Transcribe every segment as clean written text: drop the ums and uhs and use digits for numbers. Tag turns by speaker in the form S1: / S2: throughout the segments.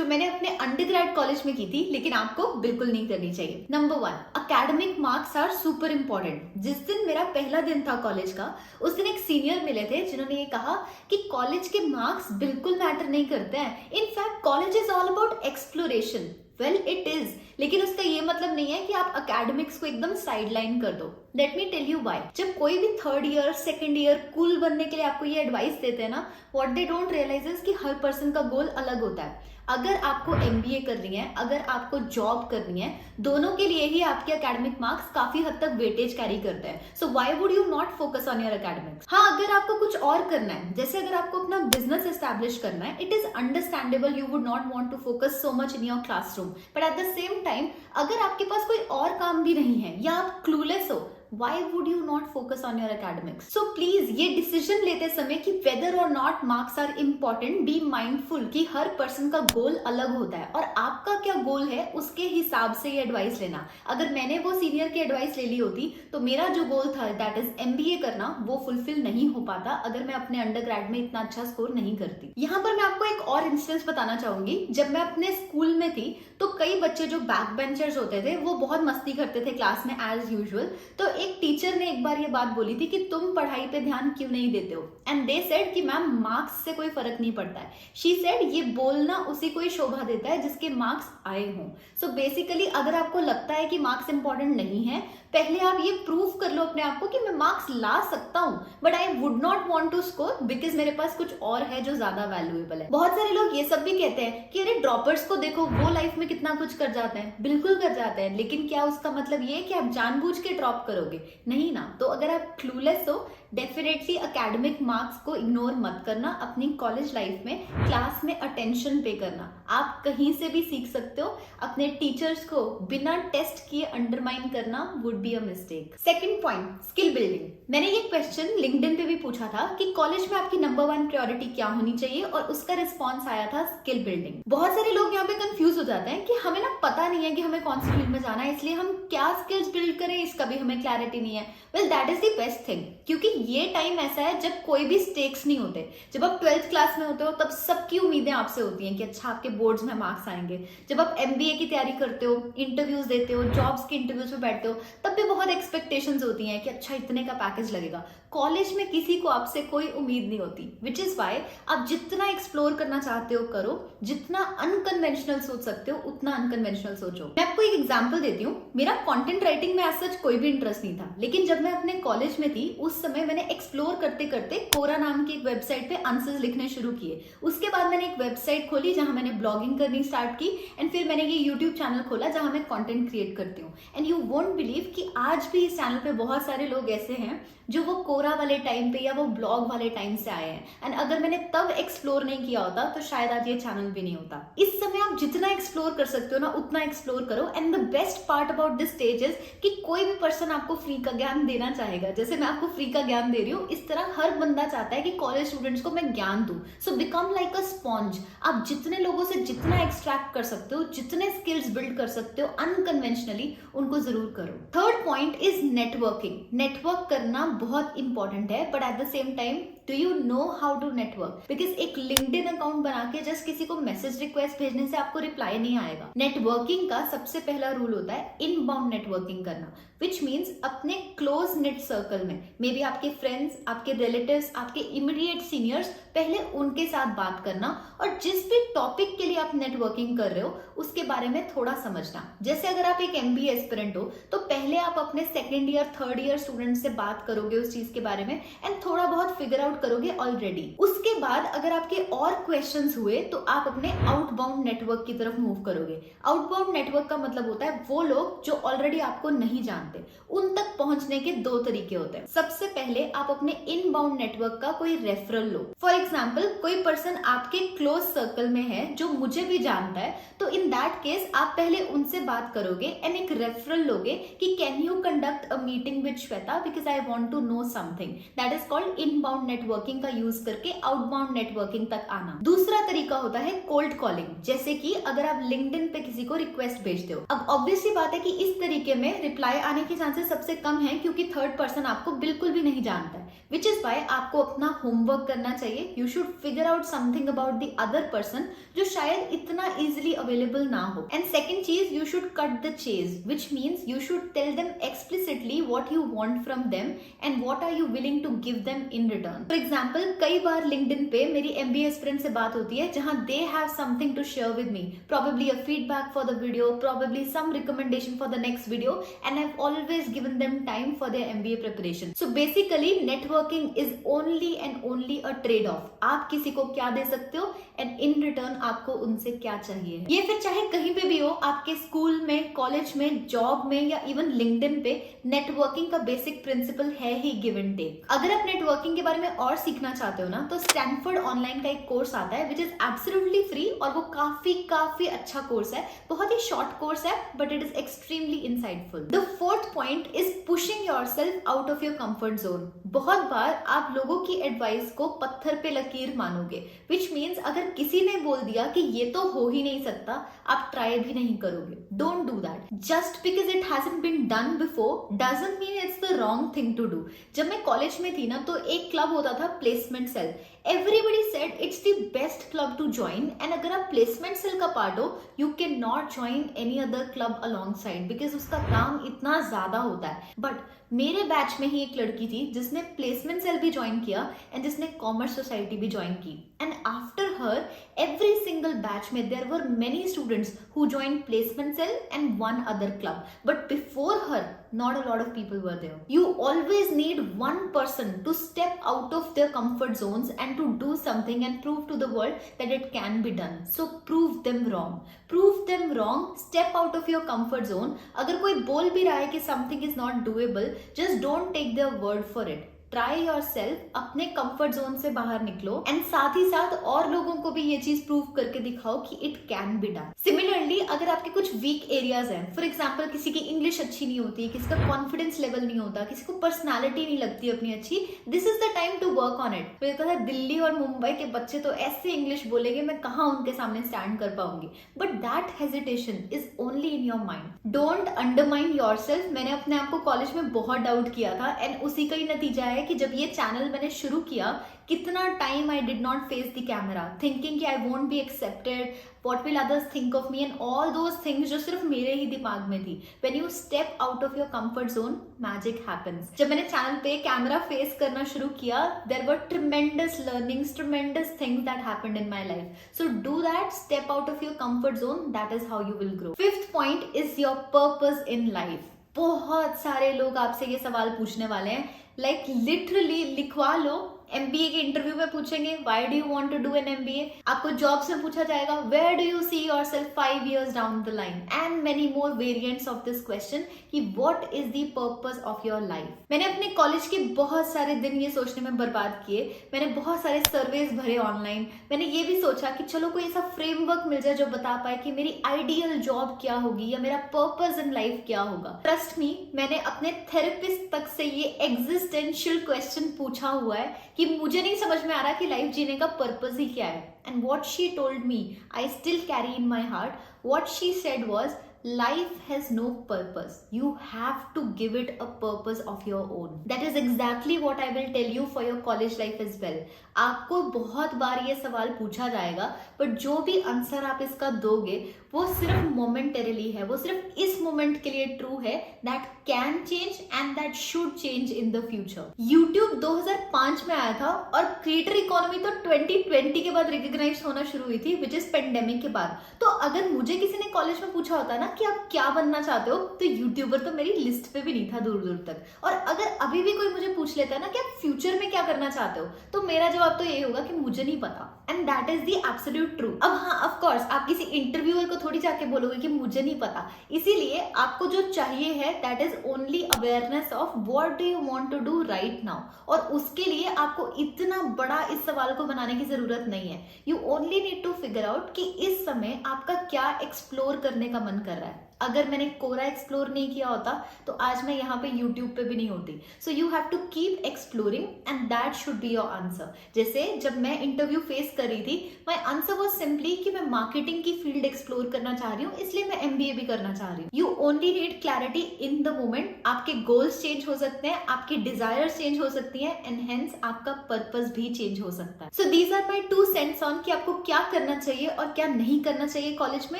S1: जो मैंने अपने अंडरग्रेड कॉलेज में की थी, लेकिन आपको बिल्कुल नहीं करनी चाहिए। Number 1, academic marks are super important. जिस दिन मेरा पहला दिन था कॉलेज का, उस दिन एक सीनियर मिले थे जिन्होंने ये कहा कि कॉलेज के मार्क्स बिल्कुल मैटर नहीं करते हैं, in fact college is all about exploration. Well it is, लेकिन उसका ये मतलब नहीं है कि आप अकेडमिक्स को एकदम साइडलाइन कर दो। Let me tell you why. जब कोई भी third year second year cool बनने के लिए आपको ये एडवाइस देते हैं ना, what they don't realise is कि हर पर्सन का गोल अलग होता है। अगर आपको एमबीए करनी है, अगर आपको जॉब करनी है, दोनों के लिए ही आपके एकेडमिक मार्क्स काफी हद तक वेटेज कैरी करते हैं। So why would you not focus on your academics? हाँ, अगर आपको कुछ और करना है, जैसे अगर आपको अपना बिजनेस एस्टैब्लिश करना है, it is understandable you would not want to focus so much in your classroom, but at the same time अगर आपके पास कोई और काम भी नहीं है या आप क्लूलेस हो, why would you not focus on your academics? So please, ये डिसीजन लेते समय कि whether or not marks are important, be mindful कि हर पर्सन का गोल अलग होता है और आपका क्या गोल है उसके हिसाब से ये एडवाइस लेना। अगर मैंने वो सीनियर की एडवाइस ले ली होती तो मेरा जो गोल था दैट इज एमबीए करना, वो फुलफिल नहीं हो पाता अगर मैं अपने अंडरग्रेड में इतना अच्छा स्कोर नहीं करती। यहाँ पर मैं आपको एक और इंस्टेंस बताना चाहूंगी। जब मैं अपने स्कूल में थी तो कई बच्चे जो बैक बेंचर्स होते थे वो बहुत मस्ती करते थे क्लास में एज यूजुअल। तो एक टीचर ने एक बार ये बात बोली थी कि तुम पढ़ाई पे ध्यान क्यों नहीं देते हो, एंड दे सेड कि मैम मार्क्स से कोई फर्क नहीं पड़ता है। शी सेड ये बोलना उसी को ही शोभा देता है जिसके मार्क्स आए हों। सो बेसिकली अगर आपको लगता है कि मार्क्स इंपॉर्टेंट नहीं है, पहले आप ये प्रूव कर लो अपने आप को कि मैं मार्क्स ला सकता हूं, but I would not want to score because मेरे पास कुछ और है जो ज्यादा वैल्यूएबल है। बहुत सारे लोग ये सब भी कहते हैं कि अरे ड्रॉपर्स को देखो, वो लाइफ में कितना कुछ कर जाते हैं। बिल्कुल कर जाते हैं, लेकिन क्या उसका मतलब ये है कि आप जानबूझ के ड्रॉप करोगे? नहीं ना। तो अगर आप क्लूलेस हो, डेफिनेटली एकेडमिक मार्क्स को इग्नोर मत करना। अपनी कॉलेज लाइफ में क्लास में अटेंशन पे करना। आप कहीं से भी सीख सकते हो। अपने टीचर्स को बिना टेस्ट किए अंडरमाइन करना would be a mistake. Second point, skill building. मैंने ये क्वेश्चन लिंक्डइन पे भी पूछा था कि कॉलेज में आपकी नंबर 1 प्रायोरिटी क्या होनी चाहिए, और उसका रिस्पॉन्स आया था स्किल बिल्डिंग। बहुत सारे लोग यहाँ पे कंफ्यूज हो जाते हैं कि हमें ना पता नहीं है कि हमें कौन सी फील्ड में जाना है, इसलिए हम क्या स्किल्स बिल्ड करें इसका भी हमें क्लैरिटी नहीं है। Well that is the best thing, क्योंकि ये टाइम ऐसा है जब कोई भी स्टेक्स नहीं होते। जब आप 12th क्लास में होते हो तब सबकी उम्मीदें आपसे होती हैं कि अच्छा आपके बोर्ड्स में मार्क्स आएंगे। जब आप एमबीए की तैयारी करते हो, इंटरव्यूज देते हो, जॉब्स के इंटरव्यूज में बैठते हो, तब भी बहुत एक्सपेक्टेशंस होती हैं कि अच्छा इतने का पैकेज लगेगा। कॉलेज में किसी को आपसे कोई उम्मीद नहीं होती, विच इज वाई आप जितना एक्सप्लोर करना चाहते हो करो, जितना अनकन्वेंशनल सोच सकते हो उतना अनकन्वेंशनल सोचो। मैं आपको एक एग्जांपल देती हूँ। मेरा कंटेंट राइटिंग में ऐसा कोई भी इंटरेस्ट नहीं था, लेकिन जब मैं अपने कॉलेज में थी उस समय मैंने एक्सप्लोर करते करते कोरा नाम की एक वेबसाइट पे आंसर्स लिखने शुरू किए। उसके बाद मैंने एक वेबसाइट खोली जहां मैंने ब्लॉगिंग करनी स्टार्ट की, एंड फिर मैंने ये यूट्यूब चैनल खोला जहां मैं कंटेंट क्रिएट करती हूँ। एंड यू वोंट बिलीव कि आज भी इस चैनल पे बहुत सारे लोग ऐसे हैं जो वो कोरा वाले टाइम पे या वो ब्लॉग वाले टाइम से आए हैं। एंड अगर मैंने तब एक्सप्लोर नहीं किया होता तो शायद आज ये चैनल भी नहीं होता। इस समय आप जितना एक्सप्लोर कर सकते हो ना उतना एक्सप्लोर करो। And the best part about this stage is कि कोई भी पर्सन आपको फ्री का ज्ञान देना चाहेगा। जैसे मैं आपको फ्री का ज्ञान दे रही हूँ, इस तरह हर बंदा चाहता है कि कॉलेज स्टूडेंट्स को मैं ज्ञान दूं। सो बिकम लाइक अ स्पॉन्ज। आप जितने लोगों से जितना एक्सट्रैक्ट कर सकते हो, जितने स्किल्स बिल्ड कर सकते हो अनकन्वेंशनली, उनको जरूर करो। Third point is networking. Network करना बहुत इंपॉर्टेंट है, but at the same time do you know how to network? Because एक लिंक्डइन अकाउंट बना के जस्ट किसी को मैसेज रिक्वेस्ट भेजने से आपको रिप्लाई नहीं आएगा। नेटवर्किंग का सबसे पहला रूल होता है इनबाउंड नेटवर्किंग करना, विच मीन्स अपने क्लोज नेट सर्कल में, मे बी आपके फ्रेंड्स, आपके रिलेटिव्स, आपके इमीडिएट सीनियर्स, पहले उनके साथ बात करना, और जिस भी टॉपिक के लिए आप नेटवर्किंग कर रहे हो उसके बारे में थोड़ा समझना। जैसे अगर आप एक एमबीए एस्पिरेंट हो तो पहले आप अपने second year third year student से बात करोगे उस चीज के बारे में, एंड थोड़ा बहुत फिगर आउट करोगे ऑलरेडी। उसके बाद अगर आपके और क्वेश्चंस हुए तो आप अपने आउटबाउंड नेटवर्क की तरफ मूव करोगे। आउटबाउंड नेटवर्क का मतलब होता है वो लोग जो ऑलरेडी आपको नहीं जानते, उन तक पहुंचने के 2 तरीके होते हैं। सबसे पहले आप अपने इनबाउंड नेटवर्क का कोई रेफरल लो। फॉर एग्जाम्पल, कोई पर्सन आपके क्लोज सर्कल में है जो मुझे भी जानता है, तो इन दैट केस आप पहले उनसे बात करोगे एंड एक रेफरल लोगे कि can you conduct a meeting with Shweta because I want to know something. That is called inbound network networking का यूज करके आउटबाउंड नेटवर्किंग तक आना। दूसरा तरीका होता है कोल्ड कॉलिंग, जैसे कि अगर आप लिंक्डइन पे किसी को रिक्वेस्ट भेजते हो। अब ऑब्वियसली बात है कि इस तरीके में रिप्लाई आने के चांसेस सबसे कम है, क्योंकि थर्ड पर्सन आपको बिल्कुल भी नहीं जानता है, विच इज वाई आपको अपना होमवर्क करना चाहिए। You should figure out something about the other person जो शायद इतना इजिली अवेलेबल ना हो। एंड सेकेंड चीज, you should cut the chase, which means you should tell them explicitly what you want from them and what are you willing to give them in return. For example, कई बार LinkedIn पे मेरी MBA friend से बात होती है जहां they have something to share with me, probably a feedback for the video, probably some recommendation for the next video, and I've always given them time for their MBA preparation. So basically networking is only and only a trade off. आप किसी को क्या दे सकते हो and in return आपको उनसे क्या चाहिए। ये फिर चाहे कहीं पे भी हो, आपके स्कूल में, कॉलेज में, जॉब में या इवन लिंक्डइन पे, नेटवर्किंग का बेसिक प्रिंसिपल है ही गिव एंड टेक। अगर आप नेटवर्किंग के बारे में और सीखना चाहते हो ना, तो स्टैनफोर्ड ऑनलाइन का एक कोर्स आता है विच इज एब्सोल्युटली फ्री, और वो काफी अच्छा कोर्स है, बहुत ही शॉर्ट कोर्स है, but it is extremely insightful. The fourth point is pushing yourself out of your comfort zone. बहुत बार आप लोगों की एडवाइस को पत्थर पे लकीर मानोगे, विच मीन्स अगर किसी ने बोल दिया कि ये तो हो ही नहीं सकता, आप ट्राई भी नहीं करोगे। Don't do that. Just because it hasn't been done before doesn't mean it's the wrong thing to do. जब मैं कॉलेज में थी ना, तो एक क्लब होता था placement cell. Everybody said it's the best club to join, and अगर आप प्लेसमेंट सेल का पार्ट हो, you cannot join any other club alongside because उसका काम इतना ज्यादा होता है। बट मेरे बैच में ही एक लड़की थी जिसने प्लेसमेंट सेल भी ज्वाइन किया एंड जिसने कॉमर्स सोसाइटी भी ज्वाइन की, and after her every single batch में there were many students who joined placement cell and one other club, but before her not a lot of people were there. You always need one person to step out of their comfort zones and to do something and prove to the world that it can be done. So prove them wrong. Prove them wrong. Step out of your comfort zone. अगर कोई बोल भी रहा है कि something is not doable, just don't take their word for it. Try your self, अपने comfort zone से बाहर निकलो, एंड साथ ही साथ और लोगों को भी ये चीज प्रूव करके दिखाओ कि it can be done. Similarly, अगर आपके कुछ वीक एरियाज हैं, फॉर एग्जांपल किसी की इंग्लिश अच्छी नहीं होती, किसी का कॉन्फिडेंस लेवल नहीं होता, किसी को पर्सनालिटी नहीं लगती अपनी अच्छी, this is the time to work on it. मुझे पता है दिल्ली और मुंबई के बच्चे तो ऐसे इंग्लिश बोलेंगे, मैं कहाँ उनके सामने स्टैंड कर पाऊंगी, but that hesitation is only in your mind. Don't undermine your self. मैंने अपने आप को कॉलेज में बहुत डाउट किया था, एंड उसी का ही नतीजा है कि जब ये चैनल मैंने शुरू किया, कितना time I did not face the camera, thinking कि I won't be accepted, what will others think of me, and all those things जो सिर्फ मेरे ही दिमाग में थी। When you step out of your comfort zone, magic happens. जब मैंने channel पे कैमरा फेस करना शुरू किया, there were tremendous learnings, tremendous things that happened in my life. So do that, step out of your comfort zone. That is how you will grow. Fifth point is your purpose in life. बहुत सारे लोग आपसे ये सवाल पूछने वाले हैं, like literally लिखवा लो। MBA के इंटरव्यू में पूछेंगे why do you want to do an MBA, आपको जॉब से पूछा जाएगा where do you see yourself 5 years down the line, and many more variants of this question कि what is the purpose of your life. मैंने अपने college के बहुत सारे दिन ये सोचने में बर्बाद किए, मैंने बहुत सारे सर्वेज भरे ऑनलाइन, मैंने ये भी सोचा कि चलो कोई ऐसा फ्रेमवर्क मिल जाए जो बता पाए कि मेरी आइडियल जॉब क्या होगी या मेरा पर्पस इन लाइफ क्या होगा। ट्रस्ट मी, मैंने अपने थेरेपिस्ट तक से ये एग्जिस्टेंशियल क्वेश्चन पूछा हुआ है कि मुझे नहीं समझ में आ रहा कि लाइफ जीने का पर्पस ही क्या है, and what she told me I still carry in my heart. What she said was, life has no purpose, you have to give it a purpose of your own. That is exactly what I will tell you for your college life as well. आपको बहुत बार ये सवाल पूछा जाएगा, but जो भी answer आप इसका दोगे वो सिर्फ मोमेंटरीली है, वो सिर्फ इस मोमेंट के लिए ट्रू है, that can change and that should change in the future. YouTube 2005 में आया था और क्रिएटर इकोनॉमी तो 2020 के बाद रिकॉग्नाइज होना शुरू हुई थी, विच इज पेंडेमिक के बाद। तो अगर मुझे किसी ने कॉलेज में पूछा होता ना कि आप क्या बनना चाहते हो, तो यूट्यूबर तो मेरी लिस्ट पे भी नहीं था दूर दूर तक। और अगर अभी भी कोई मुझे पूछ लेता है ना कि आप फ्यूचर में क्या करना चाहते हो, तो मेरा जवाब तो यही होगा कि मुझे नहीं पता, and that is the absolute true. अब हाँ, ऑफ कोर्स आप किसी इंटरव्यूअर को थोड़ी जाके बोलोगे कि मुझे नहीं पता, इसीलिए आपको जो चाहिए है that is only awareness of what do you want to do right now, और उसके लिए आपको इतना बड़ा इस सवाल को बनाने की जरूरत नहीं है। You only need to figure out कि इस समय आपका क्या एक्सप्लोर करने का मन कर रहा है। अगर मैंने कोरा एक्सप्लोर नहीं किया होता तो आज मैं यहाँ पे यूट्यूब पे भी नहीं होती. So you have to keep exploring and that should be your answer. जैसे जब मैं इंटरव्यू फेस कर रही थी, माई आंसर वॉज सिंपली कि मैं मार्केटिंग की फील्ड एक्सप्लोर करना चाह रही हूँ, इसलिए मैं MBA भी करना चाह रही हूँ. You only need clarity in the moment. आपके गोल्स चेंज हो सकते हैं, आपकी डिजायर्स चेंज हो सकती हैं एंड हेंस आपका पर्पस भी चेंज हो सकता है. So these are my 2 cents on कि आपको क्या करना चाहिए और क्या नहीं करना चाहिए कॉलेज में.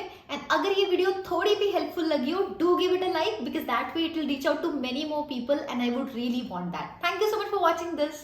S1: एंड अगर ये वीडियो थोड़ी भी हेल्पफुल लगी हो, do give it a like because that way it will reach out to many more people and I would really want that. Thank you so much for watching this.